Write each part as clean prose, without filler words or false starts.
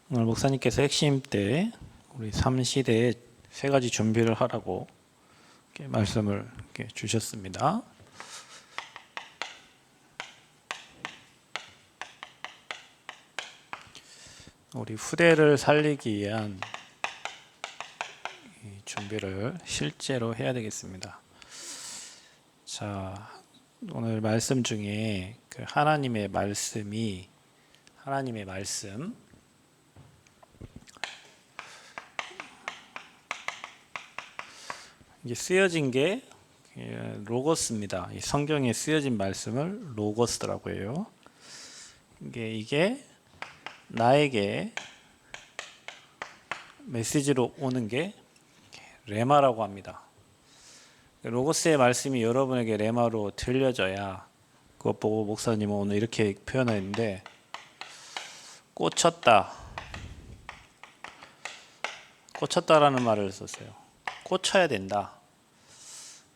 오늘 목사님께서 핵심 때 우리 3시대에 세 가지 준비를 하라고 이렇게 말씀을 이렇게 주셨습니다. 우리 후대를 살리기 위한 이 준비를 실제로 해야 되겠습니다. 자, 오늘 말씀 중에 그 하나님의 말씀 이게 쓰여진 게 로고스입니다. 이 성경에 쓰여진 말씀을 로고스라고 해요. 이게 나에게 메시지로 오는 게 레마라고 합니다. 로고스의 말씀이 여러분에게 레마로 들려져야, 그것 보고 목사님은 오늘 이렇게 표현했는데, 꽂혔다라는 말을 썼어요. 꽂혀야 된다.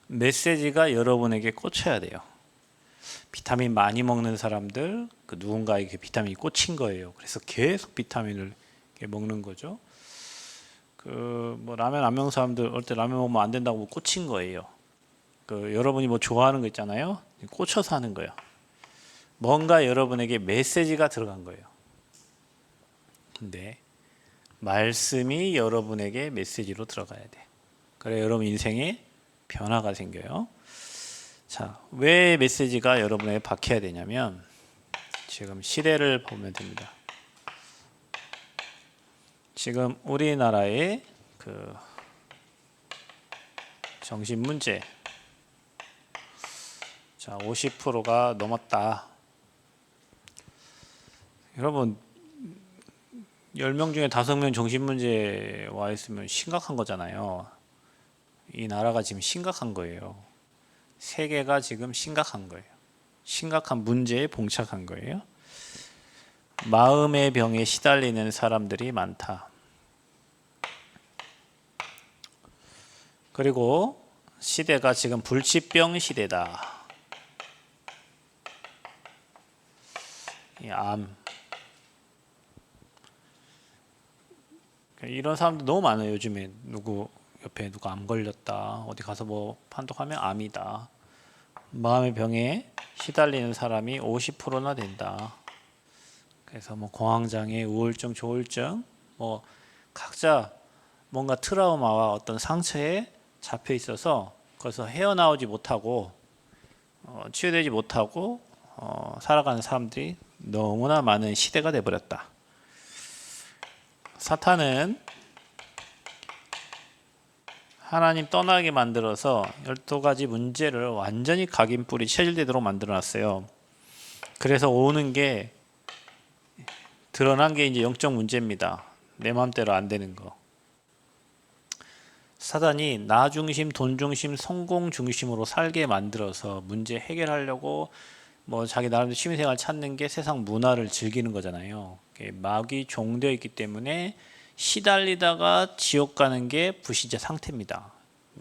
메시지가 여러분에게 꽂혀야 돼요. 비타민 많이 먹는 사람들, 누군가에게 비타민이 꽂힌 거예요. 그래서 계속 비타민을 먹는 거죠. 라면 안 먹는 사람들 어릴 때 라면 먹으면 안 된다고 꽂힌 거예요. 여러분이 좋아하는 거 있잖아요. 꽂혀서 하는 거예요. 뭔가 여러분에게 메시지가 들어간 거예요. 근데 말씀이 여러분에게 메시지로 들어가야 돼. 그래 여러분 인생에 변화가 생겨요. 자, 왜 메시지가 여러분에게 박혀야 되냐면 지금 시대를 보면 됩니다. 지금 우리나라의 정신 문제, 자 50%가 넘었다. 여러분 10명 중에 5명 정신 문제 와 있으면 심각한 거잖아요. 이 나라가 지금 심각한 거예요. 세계가 지금 심각한 거예요. 심각한 문제에 봉착한 거예요. 마음의 병에 시달리는 사람들이 많다. 그리고 시대가 지금 불치병 시대다. 이 암. 이런 사람들 너무 많아요. 요즘에 옆에 누가 암 걸렸다. 어디 가서 판독하면 암이다. 마음의 병에 시달리는 사람이 50%나 된다. 그래서 공황장애, 우울증, 조울증, 각자 뭔가 트라우마와 어떤 상처에 잡혀 있어서 거기서 헤어나오지 못하고 치유되지 못하고 살아가는 사람들이 너무나 많은 시대가 되어버렸다. 사탄은 하나님 떠나게 만들어서 12가지 문제를 완전히 각인뿌리 체질되도록 만들어놨어요. 그래서 오는 게 드러난 게 이제 영적 문제입니다. 내 마음대로 안 되는 거. 사단이 나 중심, 돈 중심, 성공 중심으로 살게 만들어서 문제 해결하려고 자기 나름대로 취미생활 찾는 게 세상 문화를 즐기는 거잖아요. 마귀 종되어 있기 때문에 시달리다가 지옥 가는 게 불신자 상태입니다.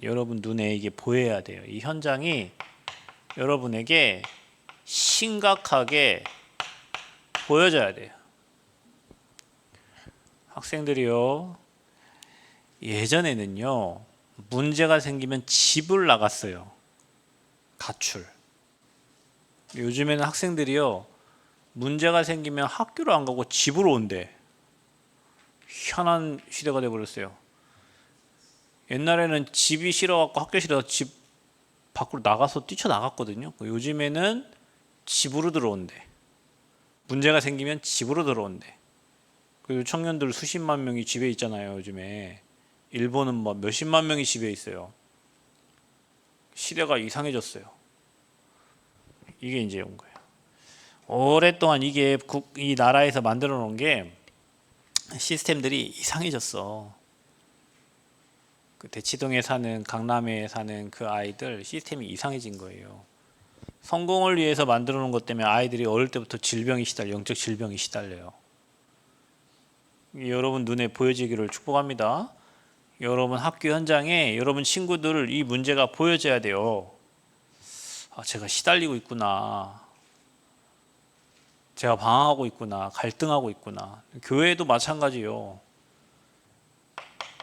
여러분 눈에 이게 보여야 돼요. 이 현장이 여러분에게 심각하게 보여져야 돼요. 학생들이요, 예전에는요 문제가 생기면 집을 나갔어요. 가출. 요즘에는 학생들이요 문제가 생기면 학교를 안 가고 집으로 온대. 희한한 시대가 돼버렸어요. 옛날에는 집이 싫어갖고 학교 싫어서 집 밖으로 나가서 뛰쳐나갔거든요. 요즘에는 집으로 들어온대. 문제가 생기면 집으로 들어온대. 그리고 청년들 수십만 명이 집에 있잖아요. 요즘에 일본은 몇십만 명이 집에 있어요. 시대가 이상해졌어요. 이게 이제 온 거예요. 오랫동안 이 나라에서 만들어 놓은 게 시스템들이 이상해졌어. 대치동에 사는, 강남에 사는 그 아이들 시스템이 이상해진 거예요. 성공을 위해서 만들어 놓은 것 때문에 아이들이 어릴 때부터 영적 질병이 시달려요. 여러분 눈에 보여지기를 축복합니다. 여러분 학교 현장에 여러분 친구들 이 문제가 보여져야 돼요. 제가 시달리고 있구나. 제가 방황하고 있구나, 갈등하고 있구나. 교회도 마찬가지요.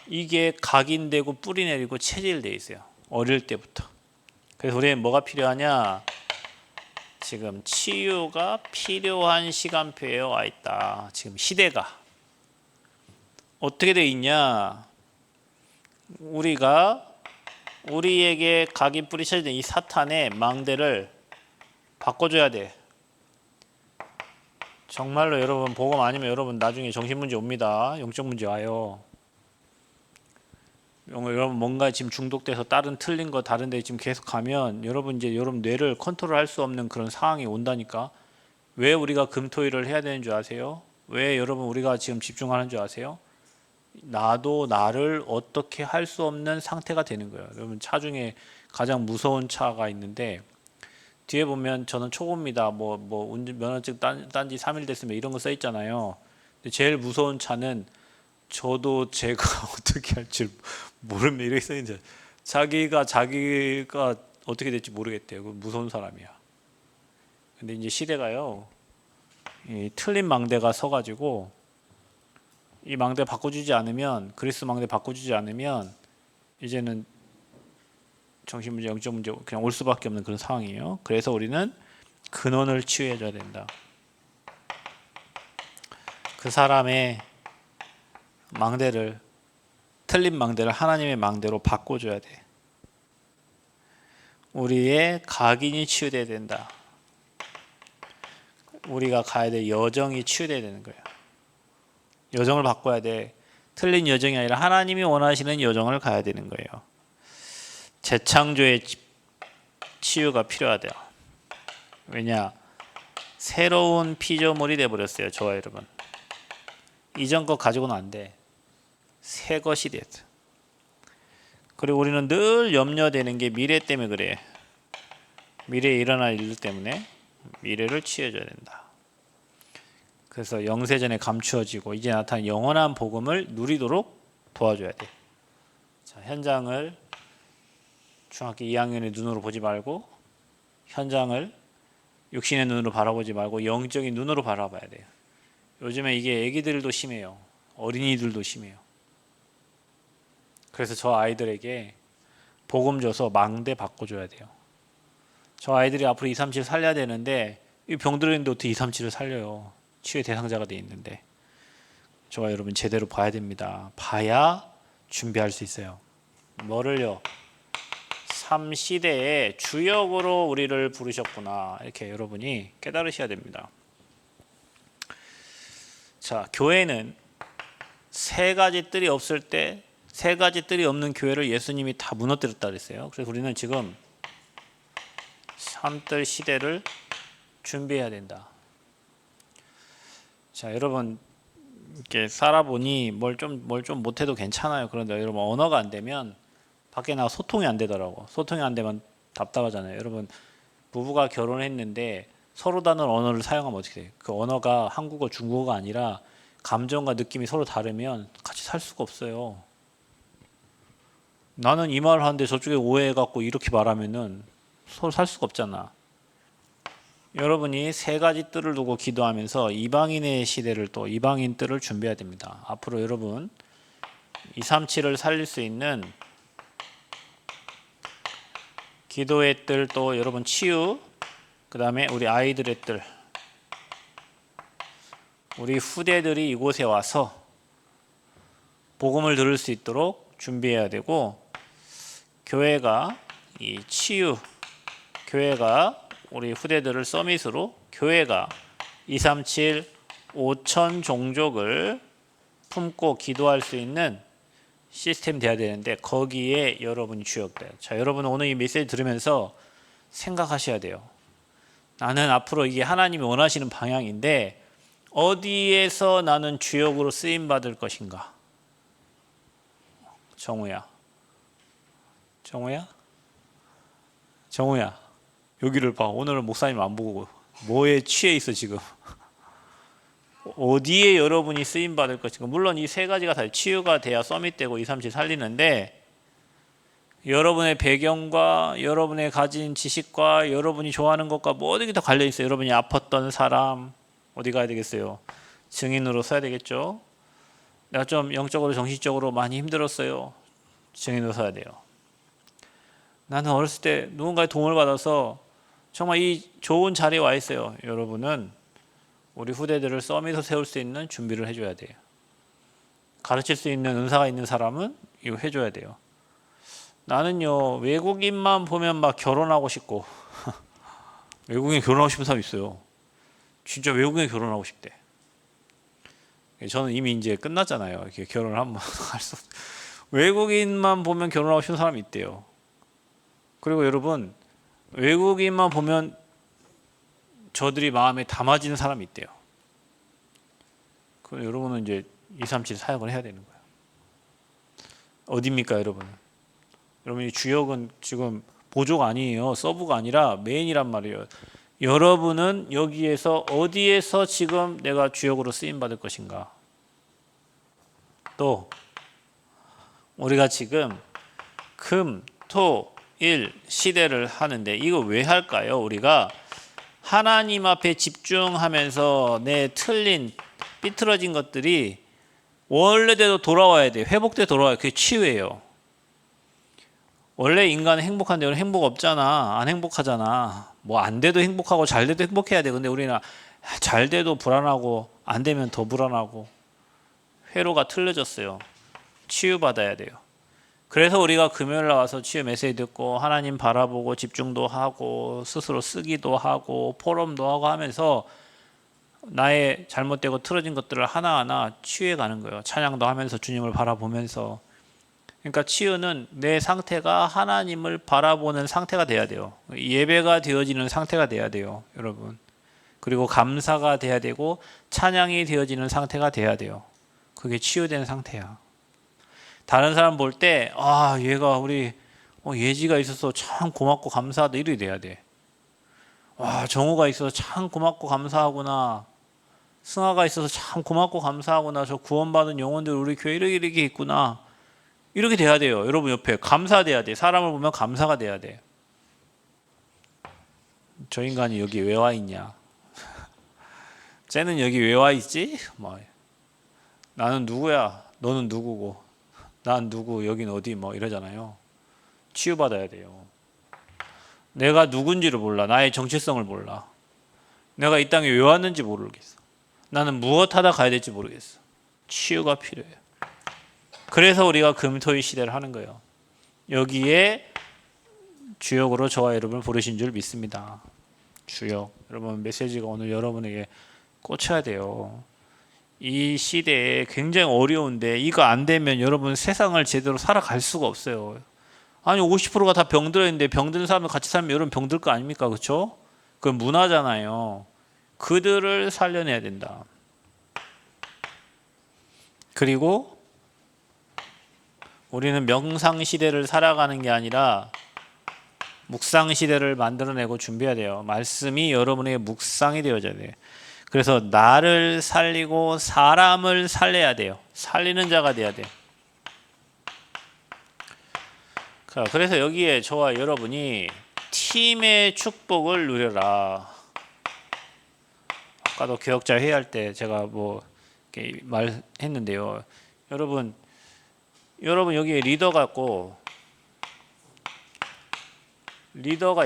이게 각인되고 뿌리 내리고 체질돼 있어요. 어릴 때부터. 그래서 우리는 뭐가 필요하냐? 지금 치유가 필요한 시간표에 와 있다. 지금 시대가 어떻게 돼 있냐? 우리에게 각인 뿌리 체질된 이 사탄의 망대를 바꿔줘야 돼. 정말로 여러분 복음 아니면 여러분 나중에 정신문제 옵니다. 영적 문제 와요. 여러분 뭔가 지금 중독돼서 다른 틀린 거 다른 데 지금 계속 가면 여러분 이제 여러분 뇌를 컨트롤할 수 없는 그런 상황이 온다니까. 왜 우리가 금토일을 해야 되는 줄 아세요? 왜 여러분 우리가 지금 집중하는 줄 아세요? 나도 나를 어떻게 할 수 없는 상태가 되는 거예요. 여러분 차 중에 가장 무서운 차가 있는데 뒤에 보면 저는 초보입니다. 운전 면허증 딴지 3일 됐으면 이런 거 써 있잖아요. 근데 제일 무서운 차는 저도 제가 어떻게 할 줄 모르면 이렇게 써 있는데 자기가 어떻게 될지 모르겠대요. 그 무서운 사람이야. 근데 이제 시대가요. 이 틀린 망대가 서가지고 이 망대 바꿔주지 않으면 그리스 망대 바꿔주지 않으면 이제는 정신문제, 영적 문제 그냥 올 수밖에 없는 그런 상황이에요. 그래서 우리는 근원을 치유해줘야 된다. 그 사람의 망대를 틀린 망대를 하나님의 망대로 바꿔줘야 돼. 우리의 각인이 치유돼야 된다. 우리가 가야 될 여정이 치유돼야 되는 거예요. 여정을 바꿔야 돼. 틀린 여정이 아니라 하나님이 원하시는 여정을 가야 되는 거예요. 재창조의 치유가 필요하대요. 왜냐? 새로운 피조물이 돼버렸어요. 저와 여러분. 이전 것 가지고는 안 돼. 새 것이 됐어. 그리고 우리는 늘 염려되는 게 미래 때문에 그래. 미래에 일어날 일 때문에 미래를 치유해줘야 된다. 그래서 영세전에 감추어지고 이제 나타난 영원한 복음을 누리도록 도와줘야 돼. 자, 현장을 중학교 2학년의 눈으로 보지 말고 현장을 육신의 눈으로 바라보지 말고 영적인 눈으로 바라봐야 돼요. 요즘에 이게 애기들도 심해요. 어린이들도 심해요. 그래서 저 아이들에게 복음 줘서 망대 바꿔줘야 돼요. 저 아이들이 앞으로 237 살려야 되는데 이 병들었는데 어떻게 237을 살려요. 치유의 대상자가 돼 있는데. 저와 여러분 제대로 봐야 됩니다. 봐야 준비할 수 있어요. 뭐를요? 3시대의 주역으로 우리를 부르셨구나. 이렇게 여러분이 깨달으셔야 됩니다. 자, 교회는 세 가지 뜰이 없을 때 세 가지 뜰이 없는 교회를 예수님이 다 무너뜨렸다 그랬어요. 그래서 우리는 지금 3뜰 시대를 준비해야 된다. 자, 여러분 이렇게 살아보니 뭘 좀 못해도 괜찮아요. 그런데 여러분 언어가 안 되면 밖에 나가 소통이 안 되더라고. 소통이 안 되면 답답하잖아요. 여러분 부부가 결혼했는데 서로 다른 언어를 사용하면 어떻게 돼요? 그 언어가 한국어, 중국어가 아니라 감정과 느낌이 서로 다르면 같이 살 수가 없어요. 나는 이 말을 하는데 저쪽에 오해해갖고 이렇게 말하면은 서로 살 수가 없잖아. 여러분이 세 가지 뜰을 두고 기도하면서 이방인의 시대를 또 이방인 뜰을 준비해야 됩니다. 앞으로 여러분 237을 살릴 수 있는 기도의 뜰, 또 여러분 치유, 그 다음에 우리 아이들의 뜰, 우리 후대들이 이곳에 와서 복음을 들을 수 있도록 준비해야 되고, 교회가 이 치유, 교회가 우리 후대들을 서밋으로 교회가 237 5천 종족을 품고 기도할 수 있는 시스템이 돼야 되는데 거기에 여러분이 주역돼요. 자, 여러분 오늘 이 메시지 들으면서 생각하셔야 돼요. 나는 앞으로 이게 하나님이 원하시는 방향인데 어디에서 나는 주역으로 쓰임 받을 것인가? 정우야 여기를 봐. 오늘은 목사님 안 보고 뭐에 취해 있어 지금. 어디에 여러분이 쓰임 받을 것인가? 물론 이 세 가지가 다 치유가 돼야 서밋되고 237 살리는데 여러분의 배경과 여러분의 가진 지식과 여러분이 좋아하는 것과 모든 게 다 관련 있어요. 여러분이 아팠던 사람, 어디 가야 되겠어요? 증인으로 서야 되겠죠? 내가 좀 영적으로 정신적으로 많이 힘들었어요. 증인으로 서야 돼요. 나는 어렸을 때 누군가의 도움을 받아서 정말 이 좋은 자리에 와 있어요. 여러분은 우리 후대들을 썸에서 세울 수 있는 준비를 해줘야 돼요. 가르칠 수 있는 은사가 있는 사람은 이거 해줘야 돼요. 나는요, 외국인만 보면 막 결혼하고 싶고 외국인 결혼하고 싶은 사람 있어요. 진짜 외국인 결혼하고 싶대. 저는 이미 이제 끝났잖아요. 이렇게 결혼을 한번 할 수. 외국인만 보면 결혼하고 싶은 사람이 있대요. 그리고 여러분, 외국인만 보면 저들이 마음에 담아지는 사람이 있대요. 그럼 여러분은 이제 237 사역을 해야 되는 거예요. 어디입니까, 여러분? 여러분, 이 주역은 지금 보조가 아니에요. 서브가 아니라 메인이란 말이에요. 여러분은 여기에서 어디에서 지금 내가 주역으로 쓰임 받을 것인가? 또 우리가 지금 금, 토, 일 시대를 하는데 이거 왜 할까요? 우리가 하나님 앞에 집중하면서 내 틀린 삐뚤어진 것들이 원래대로 돌아와야 돼요. 회복돼 돌아와요. 그게 치유예요. 원래 인간은 행복한데 우리는 행복 없잖아. 안 행복하잖아. 뭐 안 돼도 행복하고 잘 돼도 행복해야 돼. 근데 우리는 잘 돼도 불안하고 안 되면 더 불안하고 회로가 틀려졌어요. 치유받아야 돼요. 그래서 우리가 금요일 나와서 치유 메시지 듣고 하나님 바라보고 집중도 하고 스스로 쓰기도 하고 포럼도 하고 하면서 나의 잘못되고 틀어진 것들을 하나하나 치유해 가는 거예요. 찬양도 하면서 주님을 바라보면서. 그러니까 치유는 내 상태가 하나님을 바라보는 상태가 돼야 돼요. 예배가 되어지는 상태가 돼야 돼요, 여러분. 그리고 감사가 돼야 되고 찬양이 되어지는 상태가 돼야 돼요. 그게 치유된 상태야. 다른 사람 볼 때 얘가 우리 예지가 있어서 참 고맙고 감사하다 이렇게 돼야 돼. 와, 정우가 있어서 참 고맙고 감사하구나. 승아가 있어서 참 고맙고 감사하구나. 저 구원받은 영혼들 우리 교회 이렇게 있구나. 이렇게 돼야 돼요. 여러분 옆에 감사돼야 돼. 사람을 보면 감사가 돼야 돼. 저 인간이 여기 왜 와 있냐? 쟤는 여기 왜 와 있지? 나는 누구야? 너는 누구고? 난 누구? 여긴 어디? 이러잖아요. 치유받아야 돼요. 내가 누군지를 몰라. 나의 정체성을 몰라. 내가 이 땅에 왜 왔는지 모르겠어. 나는 무엇 하다 가야 될지 모르겠어. 치유가 필요해요. 그래서 우리가 금토일 시대를 하는 거예요. 여기에 주역으로 저와 여러분을 부르신 줄 믿습니다. 주역. 여러분 메시지가 오늘 여러분에게 꽂혀야 돼요. 이 시대에 굉장히 어려운데 이거 안 되면 여러분 세상을 제대로 살아갈 수가 없어요. 아니 50%가 다 병들어 있는데 병든 사람들 같이 살면 여러분 병들 거 아닙니까? 그렇죠? 그건 문화잖아요. 그들을 살려내야 된다. 그리고 우리는 명상 시대를 살아가는 게 아니라 묵상 시대를 만들어내고 준비해야 돼요. 말씀이 여러분에게 묵상이 되어져야 돼요. 그래서 나를 살리고 사람을 살려야 돼요. 살리는 자가 돼야 돼요. 그래서 여기에 저와 여러분이 팀의 축복을 누려라. 아까도 교역자 회의할 때 제가 이렇게 말했는데요. 여러분 여기에 리더가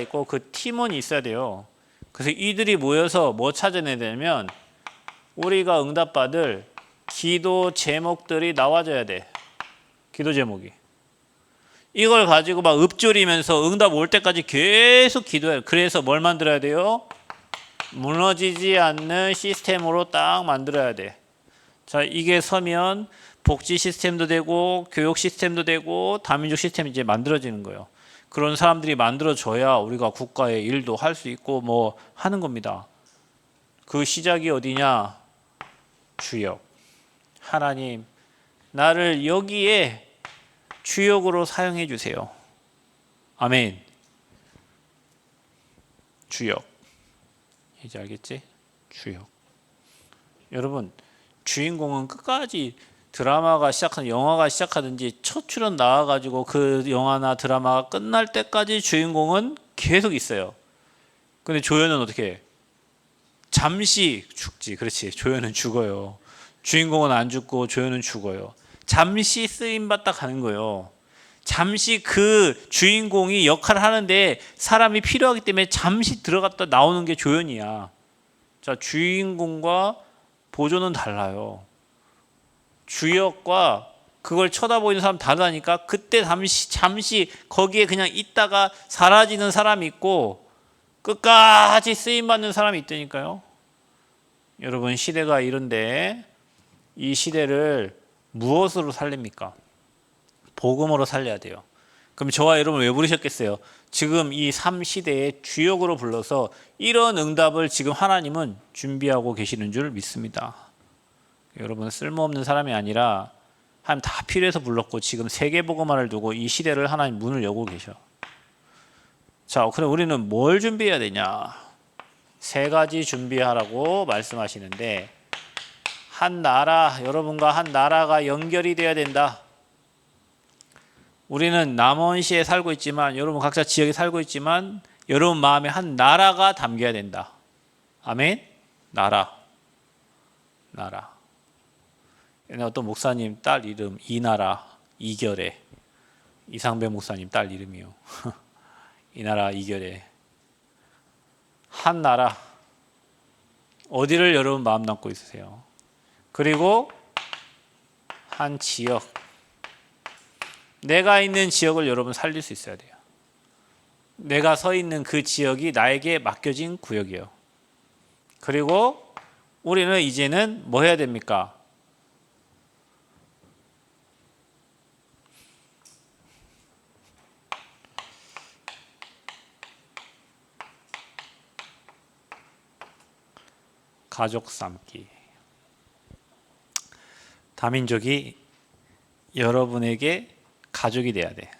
있고 그 팀원이 있어야 돼요. 그래서 이들이 모여서 뭐 찾아내야 되냐면 우리가 응답받을 기도 제목들이 나와줘야 돼. 기도 제목이. 이걸 가지고 막 읊조리면서 응답 올 때까지 계속 기도해요. 그래서 뭘 만들어야 돼요? 무너지지 않는 시스템으로 딱 만들어야 돼. 자, 이게 서면 복지 시스템도 되고 교육 시스템도 되고 다민족 시스템이 이제 만들어지는 거예요. 그런 사람들이 만들어져야 우리가 국가의 일도 할 수 있고 하는 겁니다. 그 시작이 어디냐? 주역. 하나님, 나를 여기에 주역으로 사용해 주세요. 아멘. 주역. 이제 알겠지? 주역. 여러분, 주인공은 끝까지 드라마가 시작하든 영화가 시작하든지 첫 출연 나와가지고 그 영화나 드라마가 끝날 때까지 주인공은 계속 있어요. 근데 조연은 어떻게 해? 잠시 죽지. 그렇지. 조연은 죽어요. 주인공은 안 죽고 조연은 죽어요. 잠시 쓰임받다 가는 거예요. 잠시 그 주인공이 역할을 하는데 사람이 필요하기 때문에 잠시 들어갔다 나오는 게 조연이야. 자, 주인공과 보조는 달라요. 주역과 그걸 쳐다보는 사람 다르다니까. 그때 잠시 거기에 그냥 있다가 사라지는 사람이 있고 끝까지 쓰임받는 사람이 있다니까요. 여러분, 시대가 이런데 이 시대를 무엇으로 살립니까? 복음으로 살려야 돼요. 그럼 저와 여러분 왜 부르셨겠어요? 지금 이 삶 시대의 주역으로 불러서 이런 응답을 지금 하나님은 준비하고 계시는 줄 믿습니다. 여러분, 쓸모없는 사람이 아니라 하나님 다 필요해서 불렀고 지금 세계 복음화를 두고 이 시대를 하나님 문을 여고 계셔. 자, 그럼 우리는 뭘 준비해야 되냐? 세 가지 준비하라고 말씀하시는데, 한 나라, 여러분과 한 나라가 연결이 돼야 된다. 우리는 남원시에 살고 있지만, 여러분 각자 지역에 살고 있지만 여러분 마음에 한 나라가 담겨야 된다. 아멘? 나라. 옛날 어떤 목사님 딸 이름 이나라 이결애, 이상배 목사님 딸 이름이요. 이나라 이결애. 한 나라. 어디를 여러분 마음 담고 있으세요? 그리고 한 지역. 내가 있는 지역을 여러분 살릴 수 있어야 돼요. 내가 서 있는 그 지역이 나에게 맡겨진 구역이에요. 그리고 우리는 이제는 뭐 해야 됩니까? 가족 삼기. 다민족이 여러분에게 가족이 돼야 돼.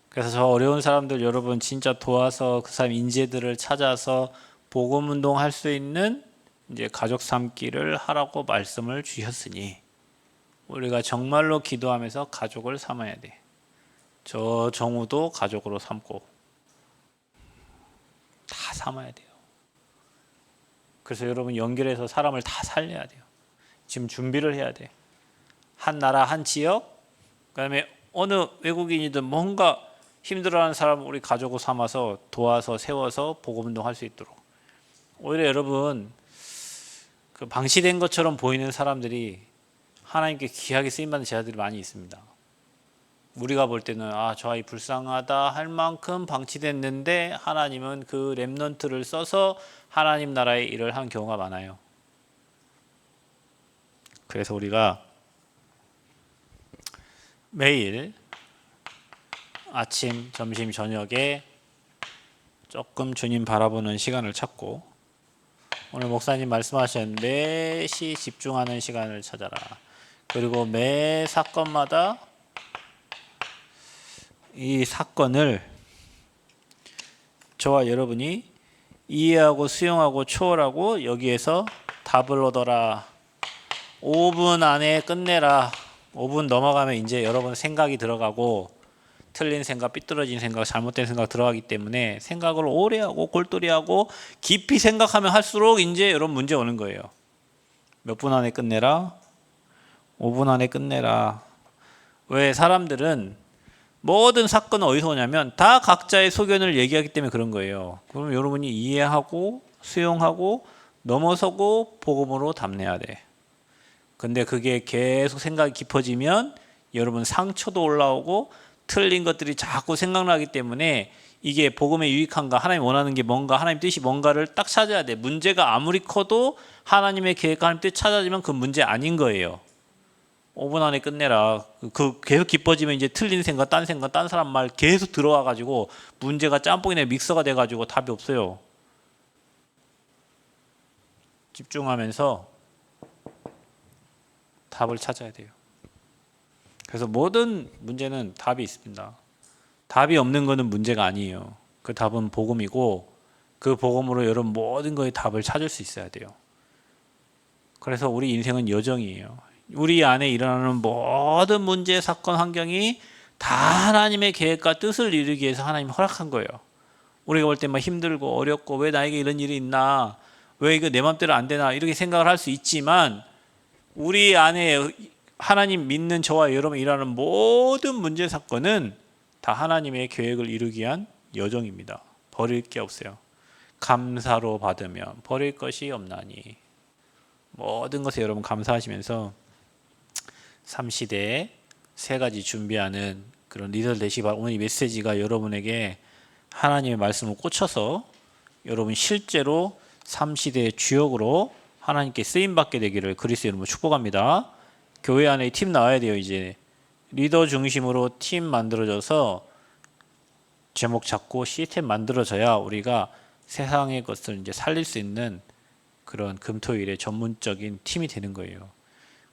그래서 저 어려운 사람들 여러분 진짜 도와서 그 사람 인재들을 찾아서 복음 운동할 수 있는 이제 가족 삼기를 하라고 말씀을 주셨으니 우리가 정말로 기도하면서 가족을 삼아야 돼. 저 정우도 가족으로 삼고 다 삼아야 돼요. 그래서 여러분 연결해서 사람을 다 살려야 돼요. 지금 준비를 해야 돼. 한 나라, 한 지역, 그다음에 어느 외국인이든 뭔가 힘들어하는 사람을 우리 가족으로 삼아서 도와서 세워서 복음운동할 수 있도록. 오히려 여러분 그 방치된 것처럼 보이는 사람들이 하나님께 귀하게 쓰임받는 제자들이 많이 있습니다. 우리가 볼 때는 저 아이 불쌍하다 할 만큼 방치됐는데 하나님은 그 렘넌트를 써서 하나님 나라의 일을 한 경우가 많아요. 그래서 우리가 매일 아침, 점심, 저녁에 조금 주님 바라보는 시간을 찾고, 오늘 목사님 말씀하셨는데 매시 집중하는 시간을 찾아라. 그리고 매 사건마다 이 사건을 저와 여러분이 이해하고 수용하고 초월하고 여기에서 답을 얻어라. 5분 안에 끝내라. 5분 넘어가면 이제 여러분 생각이 들어가고 틀린 생각, 삐뚤어진 생각, 잘못된 생각 들어가기 때문에 생각을 오래 하고 골똘히하고 깊이 생각하면 할수록 이제 여러분 문제 오는 거예요. 몇 분 안에 끝내라? 5분 안에 끝내라. 왜? 사람들은 모든 사건은 어디서 오냐면 다 각자의 소견을 얘기하기 때문에 그런 거예요. 그럼 여러분이 이해하고 수용하고 넘어서고 복음으로 답내야 돼. 근데 그게 계속 생각이 깊어지면 여러분 상처도 올라오고 틀린 것들이 자꾸 생각나기 때문에 이게 복음에 유익한가, 하나님 원하는 게 뭔가, 하나님 뜻이 뭔가를 딱 찾아야 돼. 문제가 아무리 커도 하나님의 계획과 하나님 뜻 찾아지면 그 문제 아닌 거예요. 5분 안에 끝내라. 그 계속 깊어지면 이제 틀린 생각, 딴 사람 말 계속 들어와 가지고 문제가 짬뽕이나 믹서가 돼 가지고 답이 없어요. 집중하면서 답을 찾아야 돼요. 그래서 모든 문제는 답이 있습니다. 답이 없는 것은 문제가 아니에요. 그 답은 복음이고 그 복음으로 여러분 모든 거에 답을 찾을 수 있어야 돼요. 그래서 우리 인생은 여정이에요. 우리 안에 일어나는 모든 문제, 사건, 환경이 다 하나님의 계획과 뜻을 이루기 위해서 하나님이 허락한 거예요. 우리가 볼 때 막 힘들고 어렵고 왜 나에게 이런 일이 있나, 왜 이거 내 맘대로 안 되나 이렇게 생각을 할 수 있지만 우리 안에 하나님 믿는 저와 여러분 일하는 모든 문제 사건은 다 하나님의 계획을 이루기 위한 여정입니다. 버릴 게 없어요. 감사로 받으면 버릴 것이 없나니. 모든 것에 여러분 감사하시면서 삼시대에 세 가지 준비하는 그런 리더 되시기 바랍니다. 오늘 이 메시지가 여러분에게 하나님의 말씀을 꽂혀서 여러분 실제로 삼시대의 주역으로 하나님께 쓰임받게 되기를 그리스도 이름으로 축복합니다. 교회 안에 팀 나와야 돼요. 이제 리더 중심으로 팀 만들어져서 제목 잡고 시스템 만들어져야 우리가 세상의 것을 이제 살릴 수 있는 그런 금토일의 전문적인 팀이 되는 거예요.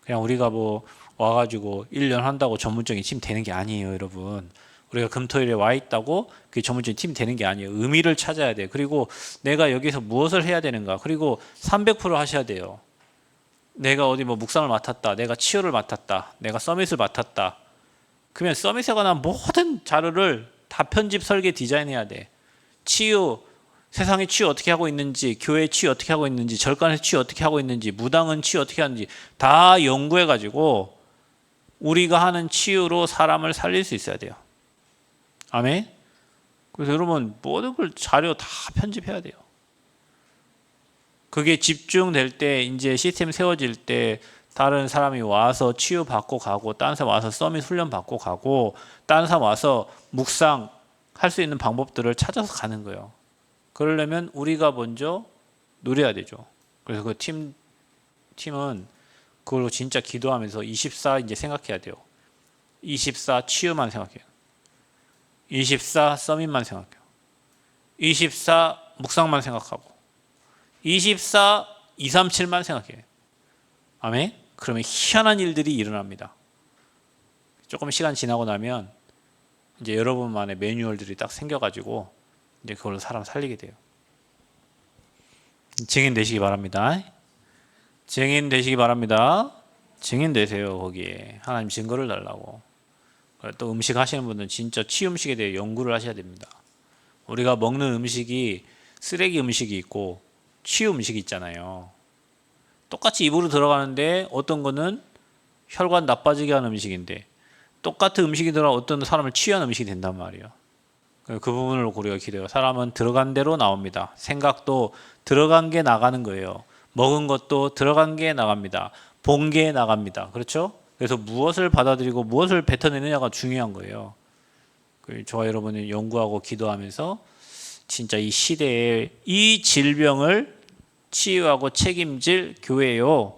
그냥 우리가 뭐 와가지고 1년 한다고 전문적인 팀 되는 게 아니에요, 여러분. 우리가 금토일에 와 있다고 그게 전문적인 팀 되는 게 아니에요. 의미를 찾아야 돼요. 그리고 내가 여기서 무엇을 해야 되는가. 그리고 300% 하셔야 돼요. 내가 어디 뭐 묵상을 맡았다. 내가 치유를 맡았다. 내가 서밋을 맡았다. 그러면 서밋에 관한 모든 자료를 다 편집, 설계, 디자인해야 돼. 치유, 세상의 치유 어떻게 하고 있는지, 교회의 치유 어떻게 하고 있는지, 절간의 치유 어떻게 하고 있는지, 무당은 치유 어떻게 하는지 다 연구해가지고 우리가 하는 치유로 사람을 살릴 수 있어야 돼요. 아멘? 그래서 여러분 모든 걸 자료 다 편집해야 돼요. 그게 집중될 때 이제 시스템 세워질 때 다른 사람이 와서 치유받고 가고 다른 사람 와서 서밋 훈련 받고 가고 다른 사람 와서 묵상 할 수 있는 방법들을 찾아서 가는 거예요. 그러려면 우리가 먼저 누려야 되죠. 그래서 그 팀은 그걸로 진짜 기도하면서 24 이제 생각해야 돼요. 24 치유만 생각해요. 24 서밋만 생각해요. 24 묵상만 생각하고 24 237만 생각해요. 아멘? 그러면 희한한 일들이 일어납니다. 조금 시간 지나고 나면 이제 여러분만의 매뉴얼들이 딱 생겨가지고 이제 그걸로 사람 살리게 돼요. 증인 되시기 바랍니다. 증인 되시기 바랍니다. 증인 되세요. 거기에 하나님 증거를 달라고. 또 음식 하시는 분들은 진짜 치유 음식에 대해 연구를 하셔야 됩니다. 우리가 먹는 음식이 쓰레기 음식이 있고 치유 음식이 있잖아요. 똑같이 입으로 들어가는데 어떤 거는 혈관 나빠지게 하는 음식인데 똑같은 음식이 들어가 어떤 사람을 치유하는 음식이 된단 말이에요. 그 부분을 우리가 기도해요. 사람은 들어간 대로 나옵니다. 생각도 들어간 게 나가는 거예요. 먹은 것도 들어간 게 나갑니다. 본 게 나갑니다. 그렇죠? 그래서 무엇을 받아들이고 무엇을 뱉어내느냐가 중요한 거예요. 저와 여러분이 연구하고 기도하면서 진짜 이 시대에 이 질병을 치유하고 책임질 교회요.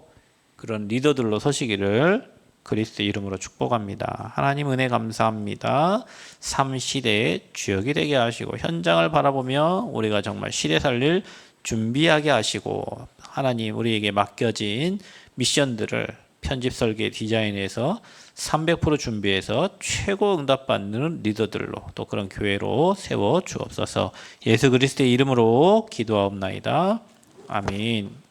그런 리더들로 서시기를 그리스도 이름으로 축복합니다. 하나님 은혜 감사합니다. 삶 시대의 주역이 되게 하시고 현장을 바라보며 우리가 정말 시대 살릴 준비하게 하시고 하나님 우리에게 맡겨진 미션들을 편집 설계 디자인해서 300% 준비해서 최고 응답받는 리더들로 또 그런 교회로 세워 주옵소서. 예수 그리스도의 이름으로 기도하옵나이다. 아멘.